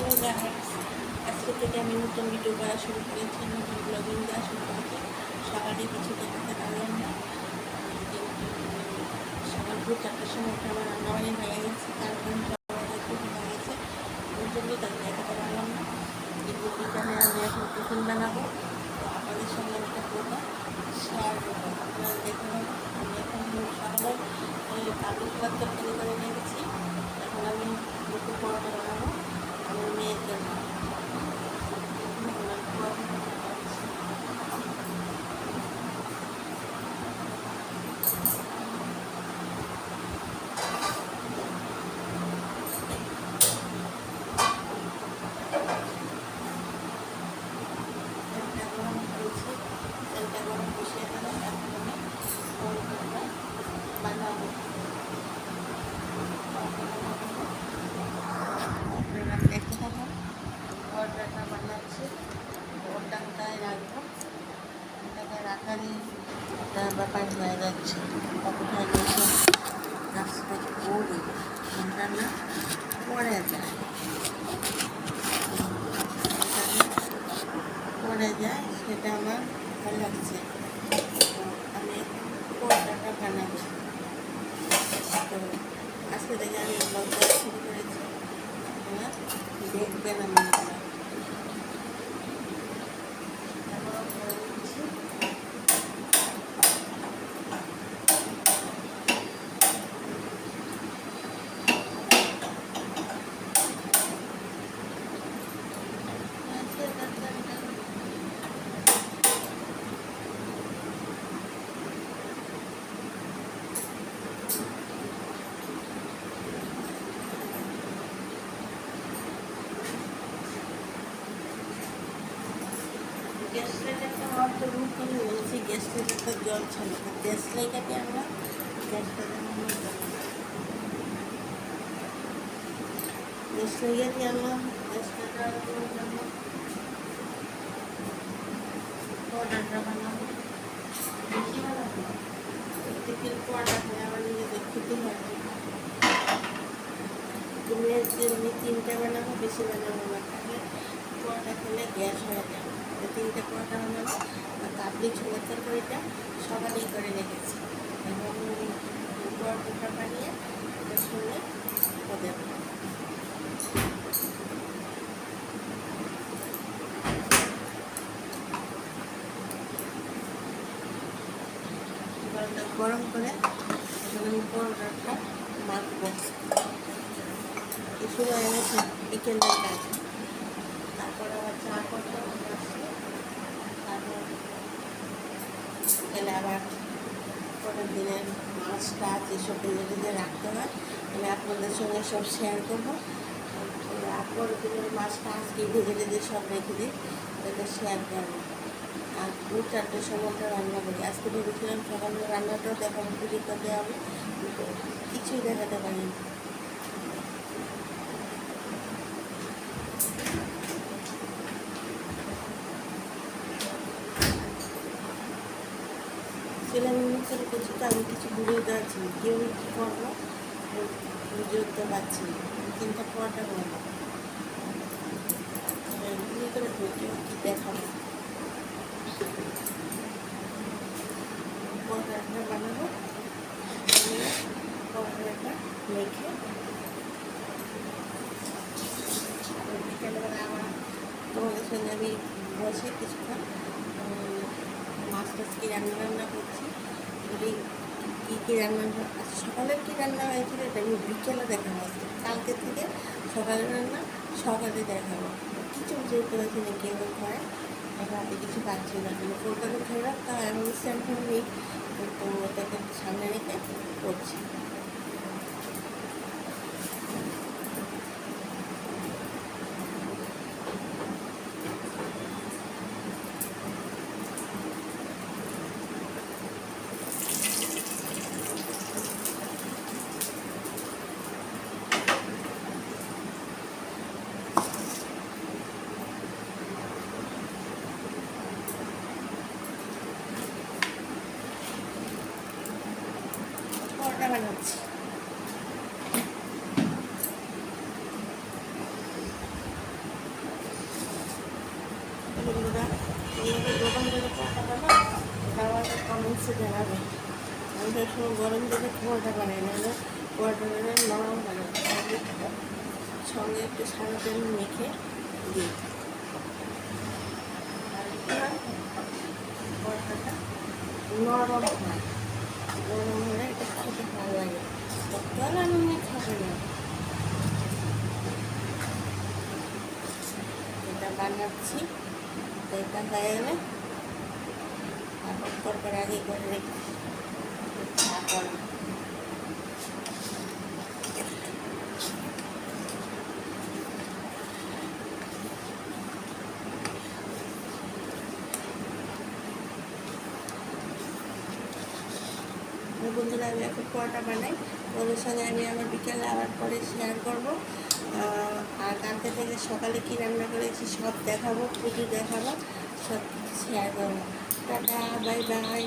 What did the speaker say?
Hello guys, আজকে থেকে আমি নতুন ভিডিও করা শুরু করেছি, নতুন ব্লগিং দেওয়া শুরু করেছি। সকালে কিছু দেখাতে পারলাম না, কিন্তু সকাল 4টার সময় আমার রান্নাবাড়ি হয়ে গেছে, তারপরে সবাই খুব হয়ে গেছে, ওই জন্য তাকে দেখাতে পারলাম না। কিন্তু বিকালে আমি এখন টিফিন বানাবো, তো আপনাদের সঙ্গে একটা পুরোটা শেয়ার করবো, আপনারা দেখে নেবো। আমি এখন সকালে কাবলি ছোলার তরকারি করে নিয়ে গেছি, এখন আমি দুটো পরোটা বানাবো আমার মেয়ের জন্য। তেলটা গরম করেছি, তেলটা গরম বসিয়ে দিলাম, এখন আমি পরোটাটা বানাবো। আপনারা দেখতে থাকুন, পরোটাটা বানাচ্ছি। ওটাটায় রাখবো, ওটাকে রাখারই একটা ব্যাপার হয়ে যাচ্ছে। কতটা বসে কাজটা করি কোনটা না পড়ে যায়, পড়ে যায়, সেটা আমার ভালো লাগছে। তো আমি পরোটাটা বানাবো। তো আজকে থেকে আমি ব্লগ করা শুরু করেছি, আপনারা দেখবেন আমার ব্লগ। গ্যাস লাইটারটা আমার তো রুট করে বলছি, গ্যাস লাইটারটা জল ছাড়ে না, গ্যাস লাইটারকে আমরা গ্যাসটা গ্যাস লাইটারকে আমরা গ্যাস লাইটার জন্য পরোটাটা বানাবো। বেশি বানাবো, প্রত্যেকের পরোটা খেলে আমার নিজেদের খেতে হয়। তুমি যেমনি 3টে বানাবো, বেশি বানাবো না, তাহলে পরোটা খেলে গ্যাস হয়ে যাবে। 3টে পরোটা বানাবো। আর কাবলি ছোলার তরকারিটা সকালেই করে রেখেছি, এবং পরোটাটা বানিয়ে এটার সঙ্গে দেবো। জলটা গরম করে এখন আমি পরোটাটা মাখবো। শুরু হয়ে গেছে বিকেলের কাজ, তারপর আবার চা করতে আসলে, তারপর বিকেলে আবার পরের দিনের মাছ টাছ এসব ভেজে ভেজে রাখতে হয়। আমি আপনাদের সঙ্গে সব শেয়ার করবো। পরের দিনের মাছটা আজকে ভেজে ভেজে সব রেখে দিই, এটা শেয়ার করবো। আর 4টার সময়টা রান্না করি। আজকে ভেবেছিলাম সকালে রান্নাটাও দেখাবো, পুজো করতে হবে, কিন্তু কিছুই দেখাতে পারিনি। ছেলে মেয়ে করে করছি, তো আমি কিছু বুঝে পারছি না, কেউ কী করবো বুঝে উঠতে পারছি না। 3টা পরোটা বানাবো, বুঝে করে কেউ কী দেখাবো। পরোটাটা বানাবো, পরোটাটা মেখে বিকেলবেলা আবার তোমাদের সঙ্গে আমি বসে কিছুক্ষণ মাছ টাছ কি রান্না করছি, এগুলি কী কী রান্না সকালের কী রান্না হয়েছিল এটা আমি বিকেলে দেখা হয়েছে। কালকে থেকে সকালের রান্না সকালে দেখাবো। কিছু বুঝতে পেরেছি না কেউ ঘরে রাতে কিছু পাচ্ছি না, কিন্তু কলকাতা খেয়ে রাখতে হয়, এমন স্ট্যান্ড নেই, তো ওটাকে সামনে রেখে করছি। পরোটা বানাবো, বন্ধুরা তোমাদের গরম জলে পরোটা বানাও, তাও একটা কমেন্টসে জানাবে। আমি সবসময় গরম জলে পরোটা বানাই, নাহলে পরোটা নরম বানাই। সঙ্গে একটু সাদা তেল মেখে দিই, আর কি হয় পরোটাটা নরম হয়। নরম হলে এটা খেতে ভালো লাগে, তাহলে আমি খাবে না। এটা বানাচ্ছি, তো এটা হয়ে গেলে তারপর তরকারি আগে করে রেখে তারপর বন্ধুরা আমি এখন পরোটা বানাই, ওদের সঙ্গে আমি আমার বিকেলে আবার পরে শেয়ার করবো। আর কালকে থেকে সকালে কী রান্না করেছি সব দেখাবো, পুজো দেখাবো, সব শেয়ার করবো। Tata, bye bye.